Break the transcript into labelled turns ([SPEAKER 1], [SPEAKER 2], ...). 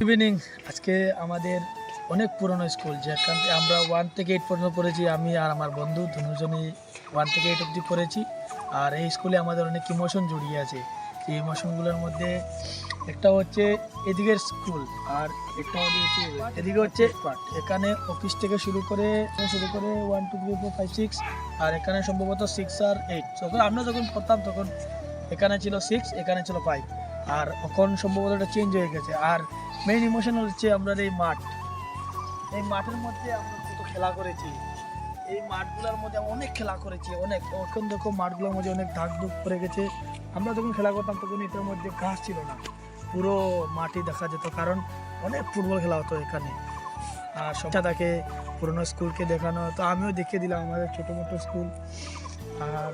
[SPEAKER 1] Evening. আজকে আমাদের অনেক পুরনো স্কুল, যেখান থেকে আমরা 1 থেকে 8 পর্যন্ত পড়েছি। আমি আর আমার বন্ধু দুজনই 1 থেকে 8 অবধি পড়েছি। আর এই স্কুলে আমাদের অনেক ইমোশন জড়িয়ে আছে। এই ইমোশনগুলোর মধ্যে একটা হচ্ছে এদিকের স্কুল, আর একটা হচ্ছে এদিকে হচ্ছে এখানে অফিস থেকে শুরু করে 1 2 3 4 5 6, আর এখানে সম্ভবত 6 আর 8। তখন আমরা যখন পড়তাম তখন এখানে ছিল 6, এখানে ছিল 5, আর এখন সম্ভবত এটা চেঞ্জ হয়ে গেছে। আর মেইন ইমোশন হচ্ছে আমরা এই মাঠ, এই মাঠের মধ্যে আমরা কত খেলা করেছি। এই মাঠগুলোর মধ্যে অনেক খেলা করেছি, অনেক। এখন দেখো মাঠগুলোর মধ্যে অনেক দাগ দুগ পড়ে গেছে। আমরা যখন খেলা করতাম তখন এটার মধ্যে ঘাস ছিল না, পুরো মাটি দেখা যেত, কারণ অনেক ফুটবল খেলা হতো এখানে। আর সবটা তাকে পুরোনো স্কুলকে দেখানো, তো আমিও দেখিয়ে দিলাম আমাদের ছোটো মোটো স্কুল। আর